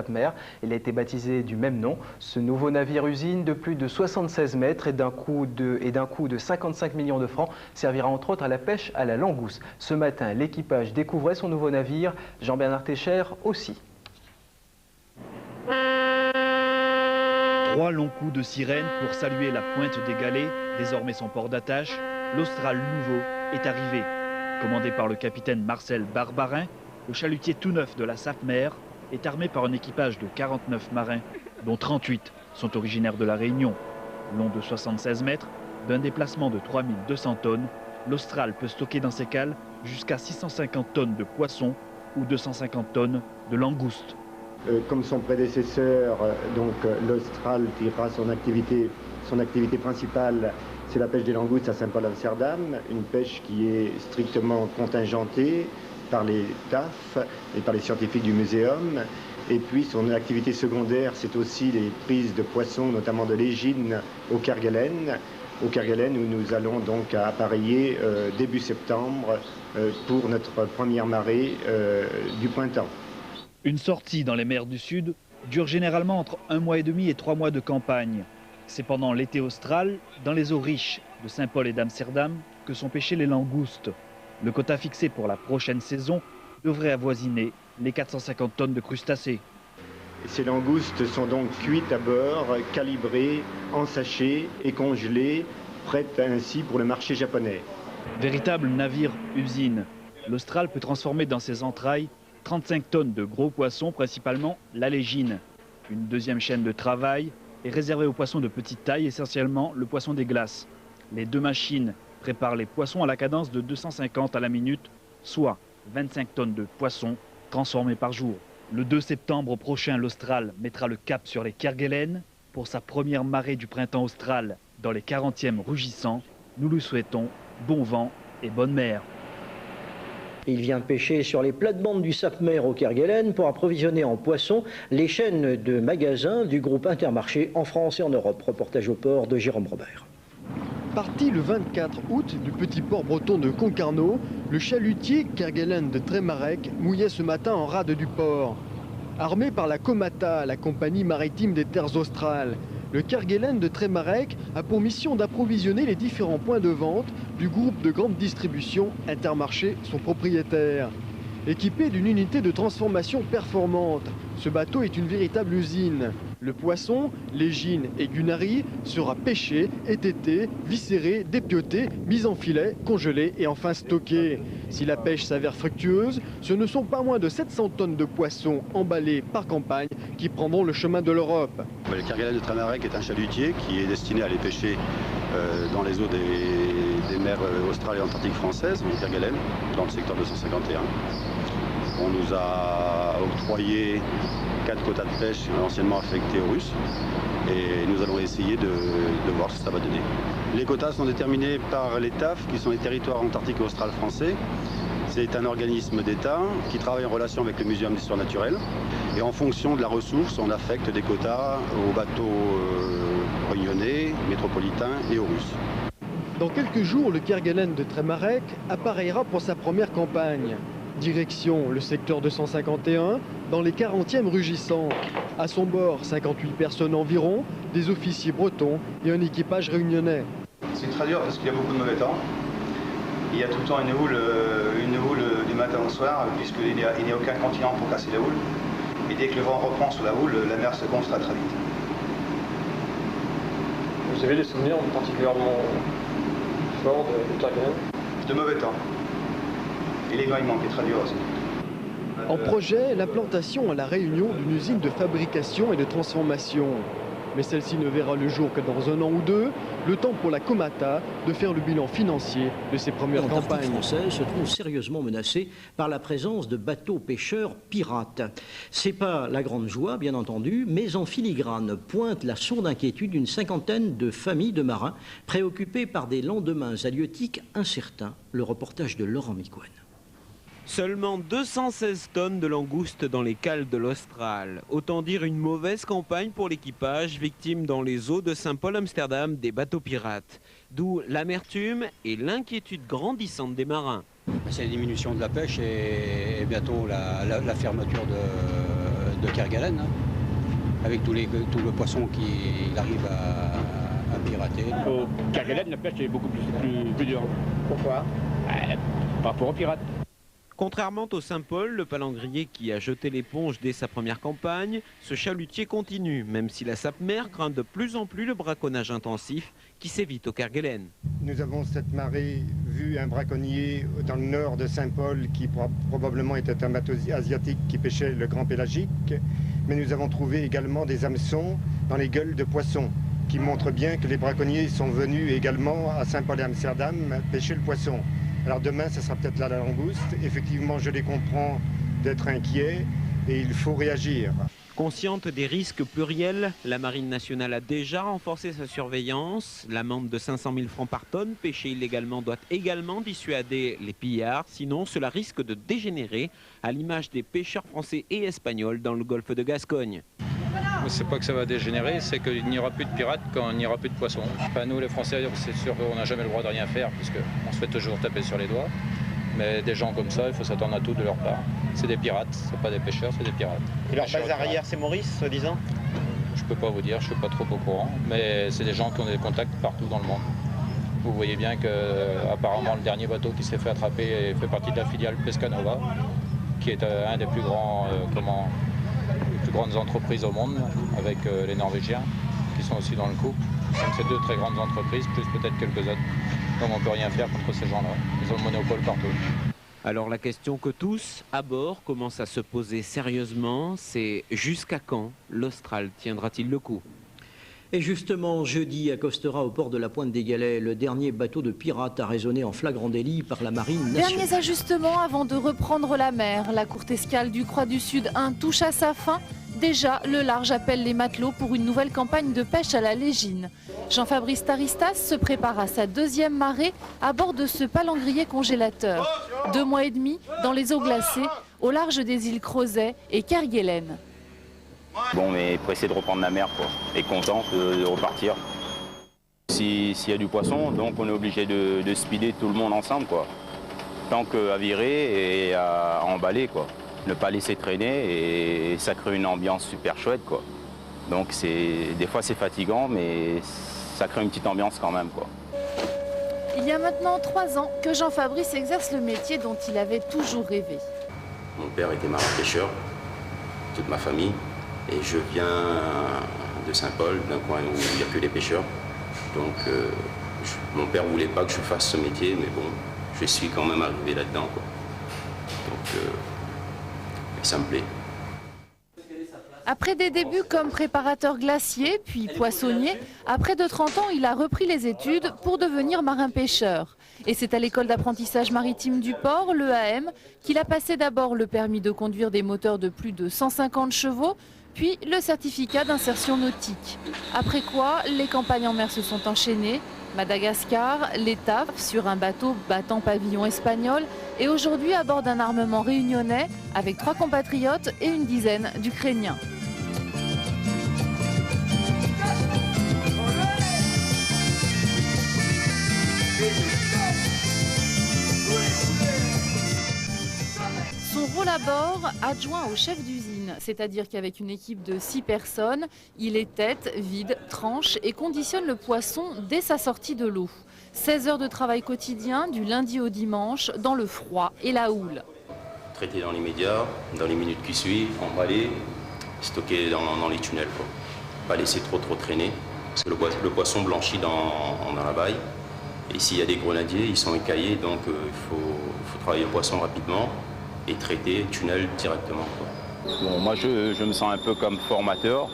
Mer. Il a été baptisé du même nom. Ce nouveau navire-usine de plus de 76 mètres et d'un coût de 55 millions de francs servira entre autres à la pêche à la langouste. Ce matin, l'équipage découvrait son nouveau navire. Jean-Bernard Técher aussi. 3 longs coups de sirène pour saluer la pointe des galets, désormais son port d'attache. L'Austral nouveau est arrivé. Commandé par le capitaine Marcel Barbarin, le chalutier tout neuf de la Sape-Mer est armé par un équipage de 49 marins, dont 38 sont originaires de la Réunion. Long de 76 mètres, d'un déplacement de 3200 tonnes, l'Austral peut stocker dans ses cales jusqu'à 650 tonnes de poissons ou 250 tonnes de langoustes. Comme son prédécesseur, l'Austral tirera son activité principale, c'est la pêche des langoustes à Saint-Paul-Amsterdam, une pêche qui est strictement contingentée par les TAF et par les scientifiques du muséum. Et puis son activité secondaire, c'est aussi les prises de poissons, notamment de l'égine au Kerguelen, où nous allons donc appareiller début septembre pour notre première marée du printemps. Une sortie dans les mers du Sud dure généralement entre 1 mois et demi et 3 mois de campagne. C'est pendant l'été austral, dans les eaux riches de Saint-Paul et d'Amsterdam, que sont pêchées les langoustes. Le quota fixé pour la prochaine saison devrait avoisiner les 450 tonnes de crustacés. Ces langoustes sont donc cuites à bord, calibrées, en sachets et congelées, prêtes ainsi pour le marché japonais. Véritable navire-usine, l'Austral peut transformer dans ses entrailles 35 tonnes de gros poissons, principalement la légine. Une deuxième chaîne de travail est réservée aux poissons de petite taille, essentiellement le poisson des glaces. Les 2 machines préparent les poissons à la cadence de 250 à la minute, soit 25 tonnes de poissons transformés par jour. Le 2 septembre prochain, l'Austral mettra le cap sur les Kerguelen pour sa première marée du printemps austral dans les 40e rugissants. Nous lui souhaitons bon vent et bonne mer. Il vient pêcher sur les plates-bandes du Sape-Mer au Kerguelen pour approvisionner en poissons les chaînes de magasins du groupe Intermarché en France et en Europe. Reportage au port de Jérôme Robert. Parti le 24 août du petit port breton de Concarneau, le chalutier Kerguelen de Trémarec mouillait ce matin en rade du port. Armé par la Comata, la compagnie maritime des terres australes, le Kerguelen de Trémarec a pour mission d'approvisionner les différents points de vente du groupe de grande distribution Intermarché, son propriétaire. Équipé d'une unité de transformation performante, ce bateau est une véritable usine. Le poisson, légine et gunari sera pêché, étêté, viscéré, dépioté, mis en filet, congelé et enfin stocké. Si la pêche s'avère fructueuse, ce ne sont pas moins de 700 tonnes de poissons emballés par campagne qui prendront le chemin de l'Europe. Le Kerguelen de Trémarec est un chalutier qui est destiné à aller pêcher dans les eaux des mers australes et antarctiques françaises, au Kerguelen, dans le secteur 251. On nous a octroyé 4 quotas de pêche anciennement affectés aux Russes et nous allons essayer de voir ce que ça va donner. Les quotas sont déterminés par les TAF, qui sont les territoires antarctiques et australes français. C'est un organisme d'État qui travaille en relation avec le Muséum d'histoire naturelle. Et en fonction de la ressource, on affecte des quotas aux bateaux réunionnais, métropolitains et aux Russes. Dans quelques jours, le Kerguelen de Trémarec appareillera pour sa première campagne. Direction le secteur 251, dans les 40e rugissants. À son bord, 58 personnes environ, des officiers bretons et un équipage réunionnais. C'est très dur parce qu'il y a beaucoup de mauvais temps. Il y a tout le temps une houle du matin au soir, puisqu'il n'y a aucun continent pour casser la houle. Et dès que le vent reprend sous la houle, la mer se gonfle très vite. Vous avez des souvenirs particulièrement forts de Kerguelen? De mauvais temps. Et l'éloignement qui est très dur aussi. En projet, l'implantation à La Réunion d'une usine de fabrication et de transformation. Mais celle-ci ne verra le jour que dans 1 an ou 2, le temps pour la Comata de faire le bilan financier de ses premières campagnes. L'Antarctique française se trouve sérieusement menacée par la présence de bateaux pêcheurs pirates. C'est pas la grande joie, bien entendu, mais en filigrane pointe la sourde inquiétude d'une cinquantaine de familles de marins préoccupés par des lendemains halieutiques incertains. Le reportage de Laurent Micouen. Seulement 216 tonnes de langoustes dans les cales de l'Austral. Autant dire une mauvaise campagne pour l'équipage, victime dans les eaux de Saint-Paul-Amsterdam des bateaux pirates. D'où l'amertume et l'inquiétude grandissante des marins. C'est la diminution de la pêche et bientôt la fermeture de Kerguelen, hein, avec tout le poisson qu'il arrive à pirater. Au Kerguelen, la pêche est beaucoup plus dure. Pourquoi? Par rapport aux pirates. Contrairement au Saint-Paul, le palangrier qui a jeté l'éponge dès sa première campagne, ce chalutier continue, même si la Sapmer craint de plus en plus le braconnage intensif qui s'évite au Kerguelen. Nous avons cette marée vu un braconnier dans le nord de Saint-Paul qui probablement était un bateau asiatique qui pêchait le grand pélagique, mais nous avons trouvé également des hameçons dans les gueules de poissons qui montrent bien que les braconniers sont venus également à Saint-Paul et Amsterdam pêcher le poisson. Alors demain, ce sera peut-être là la langouste. Effectivement, je les comprends d'être inquiets et il faut réagir. Consciente des risques pluriels, la Marine nationale a déjà renforcé sa surveillance. L'amende de 500 000 francs par tonne pêchée illégalement doit également dissuader les pillards. Sinon, cela risque de dégénérer à l'image des pêcheurs français et espagnols dans le golfe de Gascogne. C'est pas que ça va dégénérer, c'est qu'il n'y aura plus de pirates quand il n'y aura plus de poissons. Enfin, nous, les Français, c'est sûr qu'on n'a jamais le droit de rien faire, puisqu'on se fait toujours taper sur les doigts. Mais des gens comme ça, il faut s'attendre à tout de leur part. C'est des pirates, c'est pas des pêcheurs, c'est des pirates. Et leur base arrière, c'est Maurice, soi-disant? Je peux pas vous dire, je suis pas trop au courant, mais c'est des gens qui ont des contacts partout dans le monde. Vous voyez bien que, apparemment, le dernier bateau qui s'est fait attraper fait partie de la filiale Pescanova, qui est un des plus grands, les plus grandes entreprises au monde, avec les Norvégiens, qui sont aussi dans le coup. Donc c'est deux très grandes entreprises, plus peut-être quelques autres. Donc on ne peut rien faire contre ces gens-là. Ils ont le monopole partout. Alors la question que tous, à bord, commencent à se poser sérieusement, c'est jusqu'à quand l'Austral tiendra-t-il le coup? Et justement, jeudi, accostera au port de la Pointe des Galets le dernier bateau de pirates arraisonné en flagrant délit par la Marine nationale. Derniers ajustements avant de reprendre la mer. La courte escale du Croix du Sud 1 touche à sa fin. Déjà, le large appelle les matelots pour une nouvelle campagne de pêche à la légine. Jean-Fabrice Taristas se prépare à sa deuxième marée à bord de ce palangrier congélateur. 2 mois et demi dans les eaux glacées, au large des îles Crozet et Kerguelen. Bon, mais pressé de reprendre la mer, quoi, et content de repartir. S'il y a du poisson, donc on est obligé de speeder tout le monde ensemble, quoi. Tant qu'à virer et à emballer, quoi. Ne pas laisser traîner et ça crée une ambiance super chouette, quoi. Donc des fois c'est fatigant, mais ça crée une petite ambiance quand même, quoi. Il y a maintenant 3 ans que Jean-Fabrice exerce le métier dont il avait toujours rêvé. Mon père était marin-pêcheur, toute ma famille, et je viens de Saint-Paul, d'un coin où il n'y a que les pêcheurs. Donc mon père ne voulait pas que je fasse ce métier, mais bon, je suis quand même arrivé là-dedans, quoi. Donc ça me plaît. Après des débuts comme préparateur glacier, puis poissonnier, à près de 30 ans, il a repris les études pour devenir marin-pêcheur. Et c'est à l'école d'apprentissage maritime du port, l'EAM, qu'il a passé d'abord le permis de conduire des moteurs de plus de 150 chevaux, puis le certificat d'insertion nautique. Après quoi, les campagnes en mer se sont enchaînées. Madagascar, l'Étave sur un bateau battant pavillon espagnol et aujourd'hui à bord d'un armement réunionnais avec 3 compatriotes et une dizaine d'Ukrainiens. Son rôle à bord, adjoint au chef d'usine, c'est-à-dire qu'avec une équipe de 6 personnes, il est tête, vide, tranche et conditionne le poisson dès sa sortie de l'eau. 16 heures de travail quotidien, du lundi au dimanche, dans le froid et la houle. Traiter dans l'immédiat, dans les minutes qui suivent, emballer, stocker dans les tunnels, quoi. Pas laisser trop traîner, parce que le poisson blanchit dans la baille. Et s'il y a des grenadiers, ils sont écaillés, donc il faut travailler le poisson rapidement et traiter tunnel directement, quoi. Bon, moi je me sens un peu comme formateur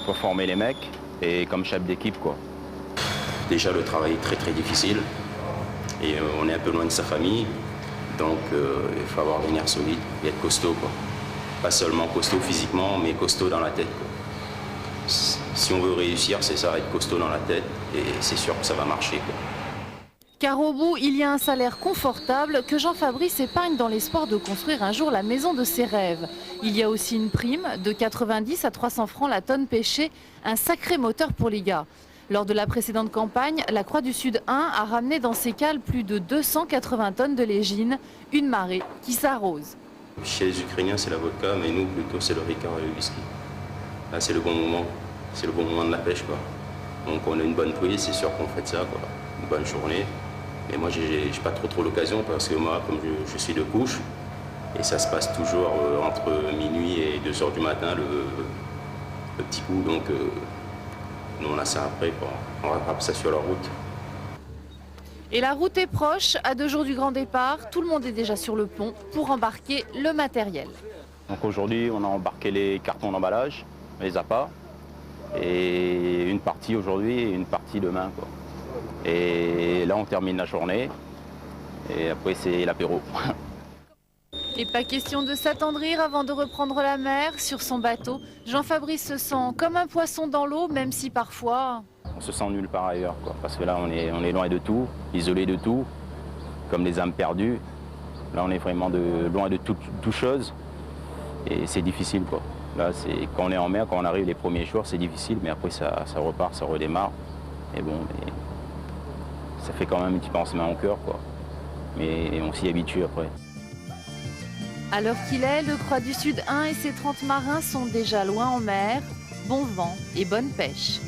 pour former les mecs et comme chef d'équipe, quoi. Déjà le travail est très difficile et on est un peu loin de sa famille, donc il faut avoir des nerfs solides et être costaud, quoi. Pas seulement costaud physiquement, mais costaud dans la tête, quoi. Si on veut réussir, c'est ça, être costaud dans la tête et c'est sûr que ça va marcher, quoi. Car au bout, il y a un salaire confortable que Jean-Fabrice épargne dans l'espoir de construire un jour la maison de ses rêves. Il y a aussi une prime de 90 à 300 francs la tonne pêchée, un sacré moteur pour les gars. Lors de la précédente campagne, la Croix du Sud 1 a ramené dans ses cales plus de 280 tonnes de légine, une marée qui s'arrose. Chez les Ukrainiens, c'est la vodka, mais nous, plutôt, c'est le Ricard et le whisky. Là, c'est le bon moment. C'est le bon moment de la pêche, quoi. Donc, on a une bonne prise, c'est sûr qu'on fait ça, quoi. Une bonne journée. Mais moi, j'ai pas trop l'occasion parce que moi, comme je suis de couche, et ça se passe toujours entre minuit et 2 h du matin, le petit coup. Donc, nous, on a ça après, quoi. On rattrape ça sur la route. Et la route est proche, à 2 jours du grand départ, tout le monde est déjà sur le pont pour embarquer le matériel. Donc aujourd'hui, on a embarqué les cartons d'emballage, les appâts, et une partie aujourd'hui et une partie demain, quoi. Et là, on termine la journée, et après, c'est l'apéro. Et pas question de s'attendrir avant de reprendre la mer. Sur son bateau, Jean-Fabrice se sent comme un poisson dans l'eau, même si parfois... On se sent nulle part ailleurs, quoi, parce que là, on est loin de tout, isolé de tout, comme les âmes perdues. Là, on est vraiment loin de toute chose, et c'est difficile, quoi. Là, quand on est en mer, quand on arrive les premiers jours, c'est difficile, mais après, ça repart, ça redémarre. Et bon, ça fait quand même un petit pansement au cœur, quoi. Mais on s'y habitue après. À l'heure qu'il est, le Croix du Sud 1 et ses 30 marins sont déjà loin en mer. Bon vent et bonne pêche.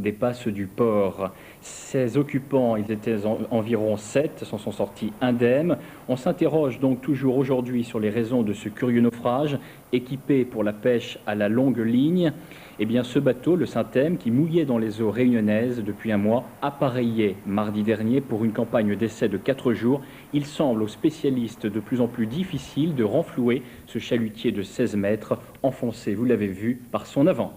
des passes du port. Ces occupants, ils étaient environ 7, s'en sont sortis indemnes. On s'interroge donc toujours aujourd'hui sur les raisons de ce curieux naufrage, équipé pour la pêche à la longue ligne. Eh bien, ce bateau, le Saint-Thème, qui mouillait dans les eaux réunionnaises depuis un mois, appareillait mardi dernier pour une campagne d'essai de 4 jours. Il semble aux spécialistes de plus en plus difficile de renflouer ce chalutier de 16 mètres, enfoncé, vous l'avez vu, par son avant.